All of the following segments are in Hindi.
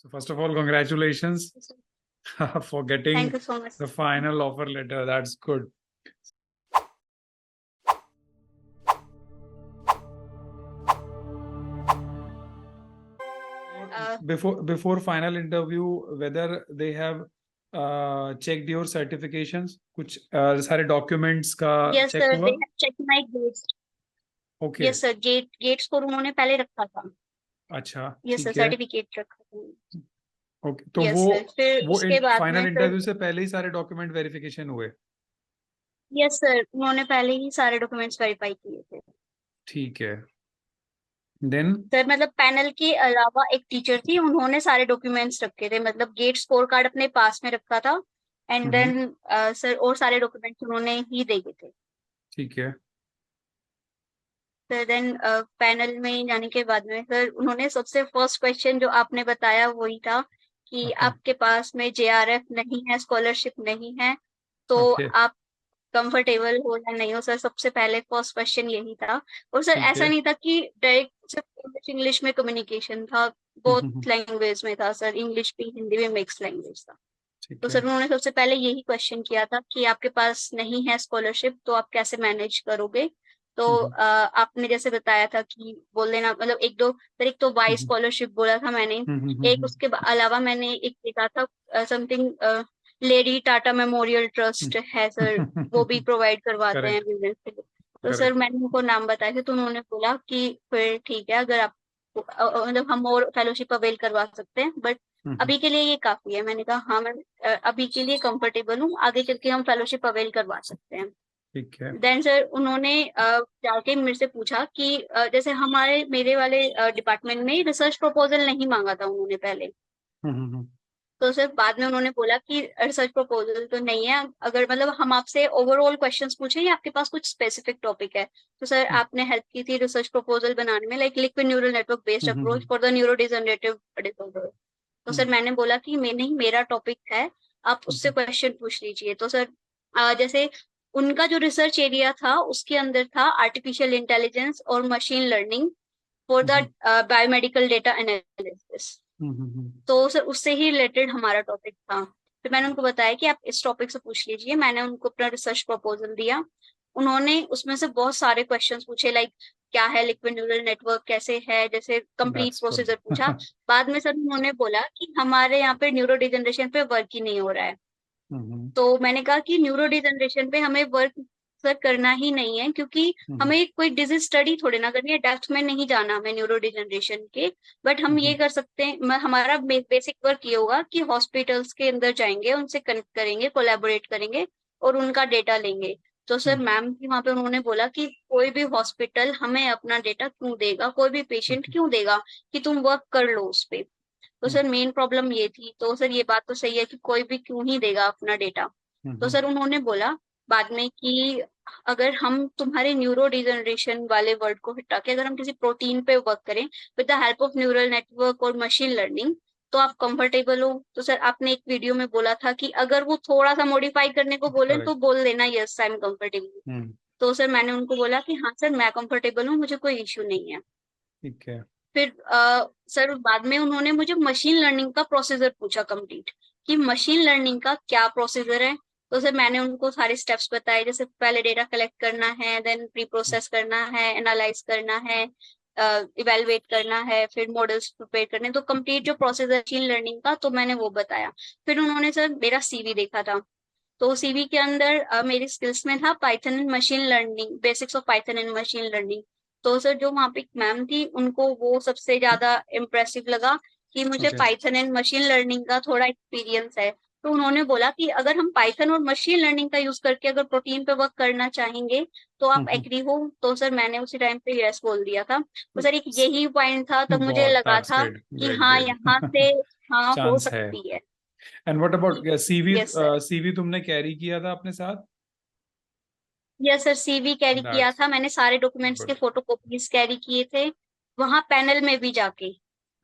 So first of all, congratulations for getting Thank you so much. the final offer letter. That's good. Before final interview, whether they have checked your certifications, कुछ सारे documents का Yes check sir, हुआ? they have checked my grades. Okay. Yes sir, GATE score उन्होंने पहले रखा था. अच्छा, Yes sir, ठीक है. सर्टिफिकेट रखा था. ओके, तो Yes sir, फिर वो उसके बाद फाइनल में इंटरव्यू सर. से पहले ही सारे डॉक्यूमेंट वेरिफिकेशन हुए? यस सर, उन्होंने पहले ही सारे डॉक्यूमेंट्स वेरीफाई किए थे. ठीक है. देन सर मतलब पैनल के अलावा एक टीचर थी, उन्होंने सारे डॉक्यूमेंट्स रखे थे, मतलब गेट स्कोर कार्ड अपने पास में रखा था. एंड देन सर और सारे डॉक्यूमेंट्स उन्होंने ही दे थे. ठीक है. सर देन पैनल में जाने के बाद में सर उन्होंने सबसे फर्स्ट क्वेश्चन जो आपने बताया वही था कि Okay. आपके पास में JRF नहीं है, स्कॉलरशिप नहीं है, तो Okay. आप कंफर्टेबल हो या नहीं हो. सर सबसे पहले फर्स्ट क्वेश्चन यही था. और सर ठीक ऐसा है. नहीं था कि डायरेक्ट सिर्फ इंग्लिश में कम्युनिकेशन था, बहुत लैंग्वेज में था सर, इंग्लिश भी हिंदी में मिक्स लैंग्वेज था. ठीक तो है. सर उन्होंने सबसे पहले यही क्वेश्चन किया था कि आपके पास नहीं है स्कॉलरशिप तो आप कैसे मैनेज करोगे. तो आपने जैसे बताया था कि बोल देना, मतलब एक दो सर, एक तो वाई स्कॉलरशिप बोला था मैंने, एक उसके अलावा मैंने एक देखा था something lady Tata memorial trust है सर, वो भी प्रोवाइड करवाते हैं करेक्ट. विमेन के लिए. तो सर करेक्ट. मैंने उनको नाम बताए थे, तो उन्होंने बोला कि फिर ठीक है, अगर आप मतलब हम और फेलोशिप अवेल करवा सकते हैं, बट अभी के लिए ये काफी है. मैंने कहा हाँ मैं अभी के लिए कंफर्टेबल हूँ, आगे चल के हम फेलोशिप अवेल करवा सकते हैं. ठीक है. देन सर उन्होंने जाके मेरे से पूछा कि जैसे हमारे मेरे वाले डिपार्टमेंट में रिसर्च प्रपोजल नहीं मांगा था उन्होंने पहले. तो सर बाद में उन्होंने बोला कि रिसर्च प्रपोजल तो नहीं है, अगर मतलब हम आपसे ओवरऑल क्वेश्चंस पूछे या आपके पास कुछ स्पेसिफिक टॉपिक है. तो सर आपने हेल्प की थी रिसर्च प्रपोजल बनाने में, like liquid neural network based approach for the neurodegenerative disorder. तो सर मैंने बोला कि मैं नहीं, मेरा टॉपिक है, आप उससे क्वेश्चन पूछ लीजिए. तो सर जैसे उनका जो रिसर्च एरिया था उसके अंदर था आर्टिफिशियल इंटेलिजेंस और machine learning for the biomedical data analysis. तो सर उससे ही रिलेटेड हमारा टॉपिक था. फिर मैंने उनको बताया कि आप इस टॉपिक से पूछ लीजिए. मैंने उनको अपना रिसर्च प्रपोजल दिया. उन्होंने उसमें से बहुत सारे क्वेश्चंस पूछे, लाइक क्या है लिक्विड न्यूरल नेटवर्क, कैसे है, जैसे कंप्लीट प्रोसीजर पूछा. बाद में सर उन्होंने बोला कि हमारे यहाँ पे न्यूरो डिजनरेशन पे वर्क ही नहीं हो रहा है. तो मैंने कहा कि न्यूरो डिजनरेशन पे हमें वर्क सर करना ही नहीं है, क्योंकि हमें कोई डिजीज स्टडी थोड़ी ना करनी है, डेप्थ में नहीं जाना हमें न्यूरो डिजनरेशन के. बट हम ये कर सकते हैं, हमारा बेसिक वर्क ये होगा कि हॉस्पिटल्स के अंदर जाएंगे, उनसे कनेक्ट करेंगे, कोलैबोरेट करेंगे और उनका डेटा लेंगे. तो सर मैम की वहां पे उन्होंने बोला कि कोई भी हॉस्पिटल हमें अपना डेटा क्यों देगा, कोई भी पेशेंट क्यों देगा कि तुम वर्क कर लो उस पे. तो सर मेन प्रॉब्लम ये थी. तो सर ये बात तो सही है कि कोई भी क्यों ही देगा अपना डेटा. तो सर उन्होंने बोला बाद में कि अगर हम तुम्हारे न्यूरो डिजनरेशन वाले वर्ड को हटा के अगर हम किसी प्रोटीन पे वर्क करें with the help of neural network और मशीन लर्निंग, तो आप कंफर्टेबल हो. तो सर आपने एक वीडियो में बोला था कि अगर वो थोड़ा सा मॉडिफाई करने को बोले तो बोल देना यस आई एम कंफर्टेबल. तो सर मैंने उनको बोला कि हाँ सर मैं कंफर्टेबल हूँ, मुझे कोई इश्यू नहीं है. ठीक है. फिर सर बाद में उन्होंने मुझे मशीन लर्निंग का प्रोसीजर पूछा कंप्लीट, कि मशीन लर्निंग का क्या प्रोसीजर है. तो सर मैंने उनको सारे स्टेप्स बताए, जैसे पहले डेटा कलेक्ट करना है, देन प्री प्रोसेस करना है, एनालाइज करना है, इवेलुएट करना है, फिर मॉडल्स प्रिपेयर करने. तो कंप्लीट जो प्रोसीजर मशीन लर्निंग का, तो मैंने वो बताया. फिर उन्होंने सर मेरा CV देखा था. तो CV के अंदर मेरी स्किल्स में था Python and machine learning, basics of Python and machine learning. तो सर जो वहाँ पे एक मैम थी उनको वो सबसे ज्यादा इम्प्रेसिव लगा कि मुझे पाइथन एंड मशीन लर्निंग का थोड़ा एक्सपीरियंस है. तो उन्होंने बोला कि अगर हम पाइथन और मशीन लर्निंग का यूज करके अगर प्रोटीन पे वर्क करना चाहेंगे तो आप एग्री हो. तो सर मैंने उसी टाइम पे यस बोल दिया था. तो सर एक यही पॉइंट था, तब मुझे लगा था कि हाँ यहाँ से हाँ हो सकती है. And what about CV? Yes sir. CV तुमने कैरी किया था अपने साथ? यस सर, CV कैरी किया था मैंने, सारे डॉक्यूमेंट्स के फोटो कॉपीज कैरी किए थे वहां पैनल में भी जाके.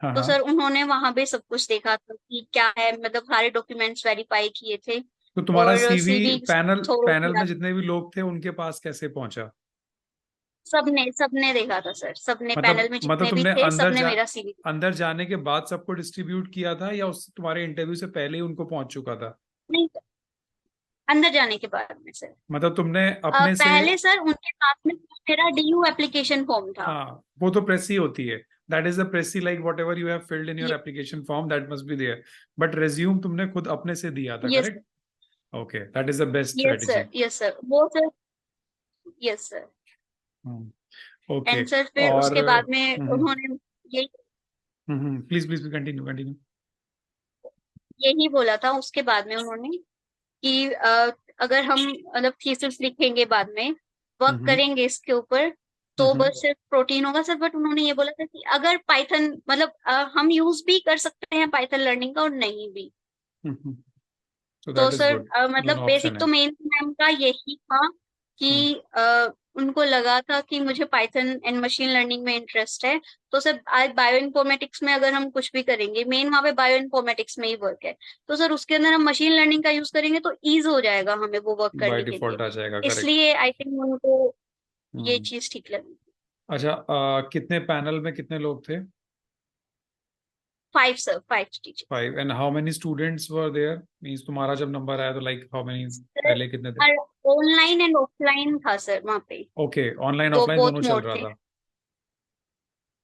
तो सर उन्होंने वहां पे सब कुछ देखा था कि क्या है, मतलब सारे डॉक्यूमेंट्स वेरीफाई किए थे. तो तुम्हारा और CV CV पैनल में जितने भी लोग थे उनके पास कैसे पहुंचा? सबने सबने देखा था सर, सबने पैनल में मतलब जितने भी तुमने थे सबने मेरा सीवी। अंदर जाने के बाद सबको डिस्ट्रीब्यूट किया था, या उस तुम्हारे इंटरव्यू से पहले ही उनको पहुंच चुका था? नहीं, अंदर जाने के बाद में सर। मतलब तुमने अपने से। पहले सर उनके पास में मेरा डीयू एप्लीकेशन फॉर्म था। हाँ, वो तो प्रेस ही होती है। That is the press, like whatever you have filled in your ये application form, that must be there. But resume तुमने खुद अपने से दिया था, yes correct? Okay, that is the best yes strategy. Sir, yes sir, वो sir, yes sir. Okay. And sir फिर और उसके बाद में उन्होंने यही प्लीज प्लीज कंटिन्यू कंटिन्यू। यही बोला था उसके बाद में उन्होंने कि अगर हम मतलब थीसिस लिखेंगे बाद में, वर्क करेंगे इसके ऊपर, तो बस सिर्फ प्रोटीन होगा सर। बट उन्होंने ये बोला था कि अगर पाइथन मतलब हम यूज भी कर सकते हैं पाइथन लर्निंग का और नहीं भी। सो तो दैट इज सर गुड। मतलब दोनों ऑप्शन बेसिक है। तो मेन मैम का यही था कि उनको लगा था कि मुझे पाइथन एंड मशीन लर्निंग में इंटरेस्ट है। तो सर आज बायो इन्फॉर्मेटिक्स में अगर हम कुछ भी करेंगे, मेन वहाँ पे बायो इन्फॉर्मेटिक्स में ही वर्क है, तो सर उसके अंदर हम मशीन लर्निंग का यूज करेंगे तो ईज हो जाएगा हमें वो वर्क बाय करने के लिए। डिफॉल्ट आ जाएगा, करेक्ट। इसलिए आई थिंक उनको ये चीज ठीक लगी। अच्छा, कितने पैनल में कितने लोग थे? 5 sir, 5 teacher. 5। And how many students were there? Means तुम्हारा जब नंबर आया तो लाइक हाउ मेनी? पहले कितने थे? सर ऑनलाइन एंड ऑफलाइन था सर वहाँ पे, ओके, ऑनलाइन दो ऑफलाइन दोनों बोथ चल मोड रहा थे। था।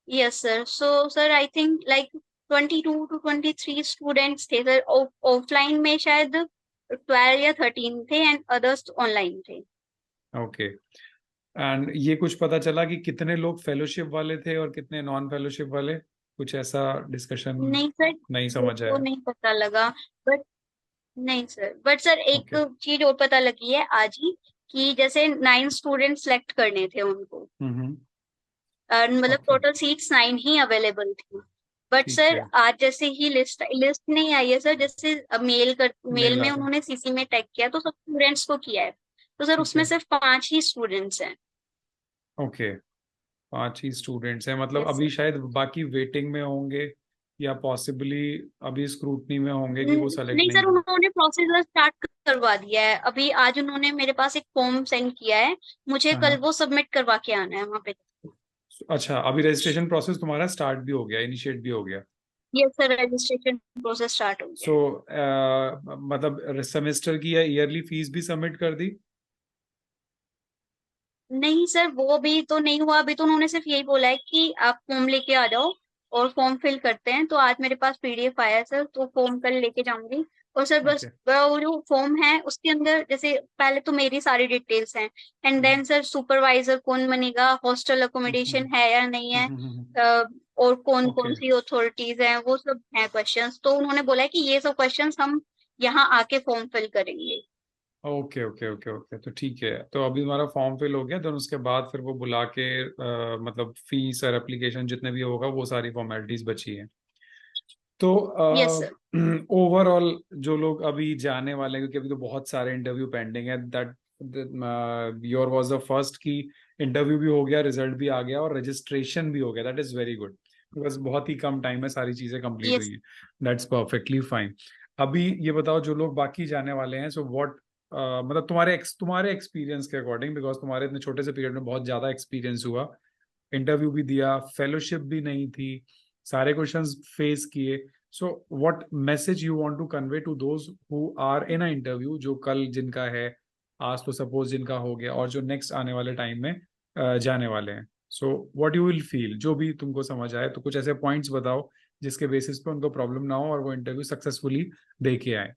Yes sir, so sir I think like 22 to 23 students थे सर। ऑफलाइन में शायद 12 या 13 थे एंड अदर्स ऑनलाइन थे। ओके। एंड ये कुछ पता चला कि कितने लोग फेलोशिप वाले थे और कितने नॉन फेलोशिप वाले? कुछ ऐसा डिस्कशन नहीं सर, नहीं ये समझ तो आया? नहीं पता लगा। बट नहीं सर, बट सर एक ओके। चीज और पता लगी है आज ही, कि जैसे 9 स्टूडेंट सेलेक्ट करने थे उनको, हम्म। मतलब ओके, टोटल सीट्स 9 ही अवेलेबल थी। बट ठीक सर है। आज जैसे ही लिस्ट नहीं आई है सर, जैसे मेल मेल में आता। उन्होंने सीसी में टैग किया तो सब स्टूडेंट्स को किया है, तो सर ठीक उसमें है। सिर्फ 5 ही स्टूडेंट्स हैं। ओके, 5 ही स्टूडेंट्स हैं, मतलब यस अभी सर। शायद बाकी वेटिंग में होंगे, या पॉसिबली अभी स्क्रूटनी में होंगे कि वो सेलेक्ट नहीं नहीं सर, हुए। उन्होंने प्रोसीजर स्टार्ट करवा दिया है अभी। आज उन्होंने मेरे पास एक फॉर्म सेंड किया है, मुझे हाँ कल हाँ। वो सबमिट करवा के आना है वहाँ पे। अच्छा, अभी रजिस्ट्रेशन प्रोसेस तुम्हारा स्टार्ट भी हो गया, इनिशिएट भी हो गया? Yes sir, registration process start हो गया सो है। मतलब सेमेस्टर की या ईयरली फीस भी सबमिट कर दी? नहीं सर, वो भी तो नहीं हुआ अभी। तो उन्होंने सिर्फ यही बोला है कि आप फॉर्म लेके आ जाओ और फॉर्म फिल करते हैं। तो आज मेरे पास पीडीएफ आया है सर, तो फॉर्म कल लेके जाऊंगी। और सर बस ओके। वो जो फॉर्म है उसके अंदर जैसे पहले तो मेरी सारी डिटेल्स हैं, एंड देन सर सुपरवाइजर कौन बनेगा, हॉस्टल अकोमोडेशन है या नहीं है, और कौन ओके कौन सी अथॉरिटीज हैं, वो सब हैं क्वेश्चंस। तो उन्होंने बोला है कि ये सब क्वेश्चंस हम यहाँ आके फॉर्म फिल करेंगे। ओके ओके ओके ओके, तो ठीक है। तो अभी तुम्हारा फॉर्म फिल हो गया, देन उसके बाद फिर वो बुला के मतलब फीस और एप्लीकेशन जितने भी होगा वो सारी फॉर्मेलिटीज बची है। तो यस सर। ओवरऑल जो लोग अभी जाने वाले हैं, क्योंकि अभी तो बहुत सारे इंटरव्यू पेंडिंग है, that your was the first की इंटरव्यू भी हो गया, रिजल्ट भी आ गया और रजिस्ट्रेशन भी हो गया, that is very good. Because बहुत ही कम टाइम में सारी चीजें कंप्लीट हुई यस है। That's perfectly fine. अभी ये बताओ, जो लोग बाकी जाने वाले हैं, सो व्हाट मतलब तुम्हारे एक्सपीरियंस के अकॉर्डिंग, बिकॉज तुम्हारे इतने छोटे से पीरियड में बहुत ज्यादा एक्सपीरियंस हुआ, इंटरव्यू भी दिया, फेलोशिप भी नहीं थी, सारे क्वेश्चंस फेस किए। So what message you want to convey to those who are in a interview, जो कल जिनका है, आज तो सपोज जिनका हो गया, और जो नेक्स्ट आने वाले टाइम में जाने वाले हैं। So what you will feel, जो भी तुमको समझ आए, तो कुछ ऐसे पॉइंट्स बताओ जिसके बेसिस पे उनको प्रॉब्लम ना हो और वो इंटरव्यू सक्सेसफुली दे के आए।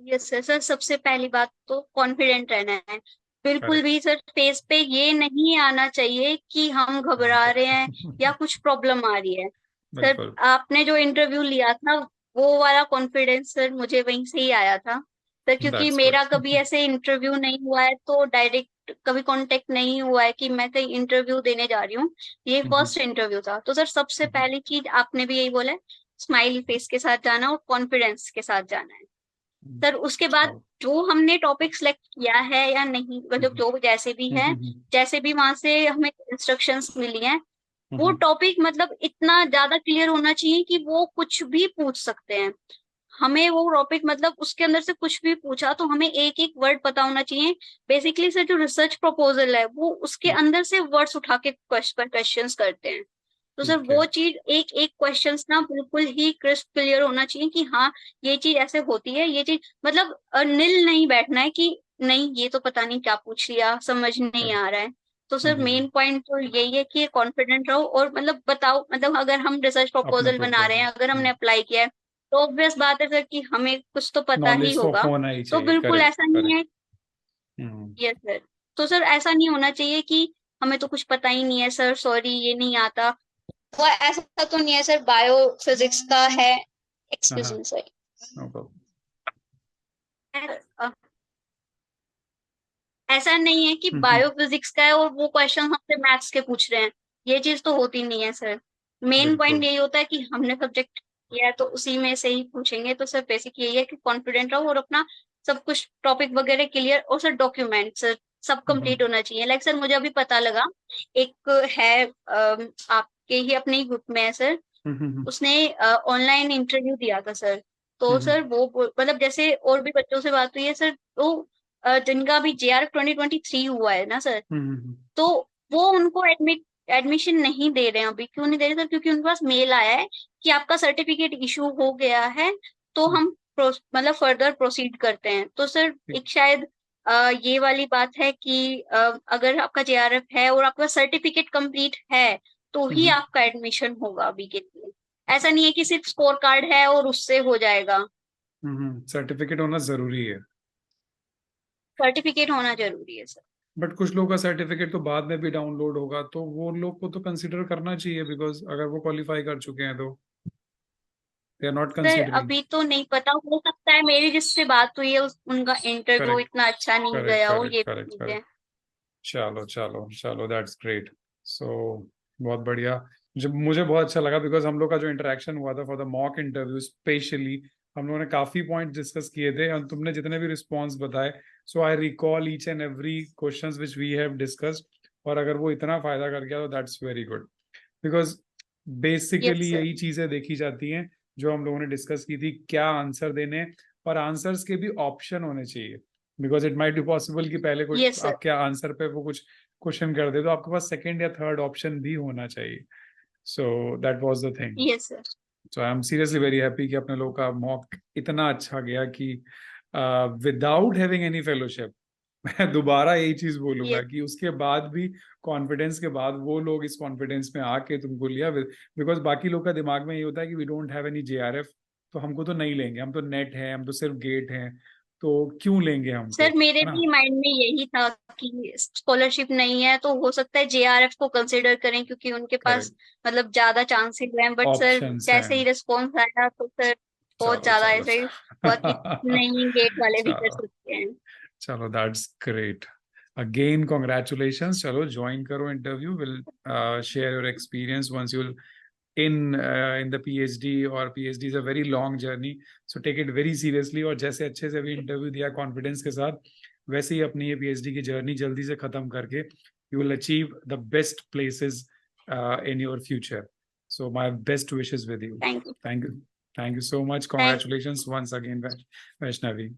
यस सर, सर सबसे पहली बात तो कॉन्फिडेंट रहना है। बिल्कुल करेक्ट। भी सर फेस पे ये नहीं आना चाहिए कि हम घबरा रहे हैं या कुछ प्रॉब्लम आ रही है। सर बिल्कुल। आपने जो इंटरव्यू लिया था वो वाला कॉन्फिडेंस सर मुझे वहीं से ही आया था सर, क्योंकि दैट्स गुड। मेरा कभी ऐसे इंटरव्यू नहीं हुआ है, तो डायरेक्ट कभी कांटेक्ट नहीं हुआ है कि मैं कहीं इंटरव्यू देने जा रही हूँ। ये फर्स्ट इंटरव्यू था। तो सर सबसे पहली चीज आपने भी यही बोला है, स्माइल फेस के साथ जाना और कॉन्फिडेंस के साथ जाना है। सर उसके बाद जो हमने टॉपिक सिलेक्ट किया है या नहीं, मतलब जो जैसे भी है, जैसे भी वहां से हमें इंस्ट्रक्शंस मिली हैं, वो टॉपिक मतलब इतना ज्यादा क्लियर होना चाहिए कि वो कुछ भी पूछ सकते हैं। हमें वो टॉपिक मतलब उसके अंदर से कुछ भी पूछा तो हमें एक एक वर्ड पता होना चाहिए। बेसिकली सर जो रिसर्च प्रपोजल है वो उसके अंदर से वर्ड्स उठा के क्वेश्चंस करते हैं। तो सर ठीक है। वो चीज एक एक क्वेश्चंस ना बिल्कुल ही क्रिस्प क्लियर होना चाहिए कि हाँ ये चीज ऐसे होती है, ये चीज मतलब नील नहीं बैठना है कि नहीं ये तो पता नहीं क्या पूछ लिया, समझ नहीं आ रहा है। तो सर मेन पॉइंट तो यही है कि कॉन्फिडेंट रहो और मतलब बताओ, मतलब अगर हम रिसर्च अपना प्रपोजल बना रहे हैं, अगर हमने प्रपोजल, अप्लाई किया है तो ऑब्वियस बात है सर कि हमें कुछ तो पता ही नॉलेज तो होगा। होना ही तो चाहिए। बिल्कुल करेक्ट ऐसा नहीं करेक्ट। है। Yes sir. तो सर ऐसा नहीं होना चाहिए कि हमें तो कुछ पता ही नहीं है सर, सॉरी ये नहीं आता। वो ऐसा तो नहीं है सर, बायो फिजिक्स का है। हाँ एक्सक्यूज हाँ, मी सर। No problem. ऐसा नहीं है कि बायो फिजिक्स का है और वो क्वेश्चन हमसे मैथ्स के पूछ रहे हैं, ये चीज तो होती नहीं है सर। मेन पॉइंट बिल्कुल। यही होता है कि हमने सब्जेक्ट किया है तो उसी में से ही पूछेंगे। तो सर बेसिक यही है कि कॉन्फिडेंट रहो और अपना सब कुछ टॉपिक वगैरह क्लियर, और सर डॉक्यूमेंट सर सब कंप्लीट होना चाहिए। लाइक सर मुझे अभी पता लगा, एक है आपके ही अपने ही ग्रुप में है सर, उसने ऑनलाइन इंटरव्यू दिया था सर। तो सर वो मतलब जैसे और भी बच्चों से बात हुई है सर, तो जिनका भी JRF 2023 हुआ है ना सर, तो वो उनको एडमिशन नहीं दे रहे हैं अभी। क्यों नहीं दे रहे सर? क्योंकि उनके पास मेल आया है कि आपका सर्टिफिकेट इशू हो गया है, तो हम मतलब फर्दर प्रोसीड करते हैं। तो सर एक शायद ये वाली बात है कि अगर आपका JRF है और आपका सर्टिफिकेट कंप्लीट है तो ही आपका एडमिशन होगा अभी के लिए। ऐसा नहीं है कि सिर्फ स्कोर कार्ड है और उससे हो जाएगा। सर्टिफिकेट होना जरूरी है। सर्टिफिकेट होना जरूरी है सर। बट कुछ लोग का सर्टिफिकेट तो बाद में भी डाउनलोड होगा, तो वो लोग को तो कंसिडर करना चाहिए, बिकॉज अगर वो क्वालिफाई कर चुके हैं तो they are not sir considering. अभी तो नहीं पता, हो सकता है मेरी जिससे बात हुई है उनका इंटरव्यू करेक्ट इतना अच्छा नहीं करेक्ट गया हो, करेक्ट ये भी करेक्ट चीज है। करेक्ट। चलो चलो चलो, दैट्स ग्रेट। सो बहुत बढ़िया। जब मुझे बहुत अच्छा लगा बिकॉज हम लोग का जो इंटरेक्शन हुआ था for the mock interview specially, हम लोगों ने काफी पॉइंट डिस्कस किए थे और तुमने जितने भी रिस्पॉन्स बताए, so I recall each and every questions which we have discussed. और अगर वो इतना फायदा कर गया तो that's very good, because yes basically sir. यही चीजें देखी जाती हैं जो हम लोगों ने डिस्कस की थी, क्या आंसर देने, और आंसर्स के भी ऑप्शन होने चाहिए। Because it might be possible कि पहले कुछ यस सर। आपके आंसर पे वो कुछ क्वेश्चन कर दे, तो आपके पास सेकंड या थर्ड ऑप्शन भी होना चाहिए। So that was the thing. Yes sir. So I am seriously very happy कि अपने लोगों का मॉक इतना अच्छा गया कि विदाउट हैविंग एनी फेलोशिप मैं दोबारा यही चीज बोलूंगा यस कि उसके बाद भी कॉन्फिडेंस के बाद वो लोग इस कॉन्फिडेंस में आके तुमको लिया, बिकॉज बाकी लोग का दिमाग में ये होता है कि we don't have any JRF, तो हमको तो नहीं लेंगे, हम तो नेट है, हम तो सिर्फ गेट हैं, तो क्यों लेंगे हमको, सर मेरे है ना। भी माइंड में यही था कि स्कॉलरशिप नहीं है तो हो सकता है JRF को कंसिडर करें क्योंकि उनके पास करेक्ट, मतलब ज्यादा चांसेस हैं। बट सर ऑप्शंस जैसे ही हैं। रिस्पॉन्स आया तो सर बहुत चलो ज्यादा चलो ऐसा ही हुआ कि नहीं गेट वाले भी कर चलो सकते हैं। चलो, दैट्स ग्रेट। Again congratulations. चलो ज्वाइन करो interview, will share your experience once you in the PhD, और PhD is a very long journey, so take it very seriously। और जैसे अच्छे से अभी इंटरव्यू दिया कॉन्फिडेंस के साथ, वैसे ही अपनी ये PhD की जर्नी जल्दी से खत्म करके you will achieve the best places in your future। So my best wishes with you। Thank you. Thank you, thank you so much। Thank Congratulations once again, Vaishnavi।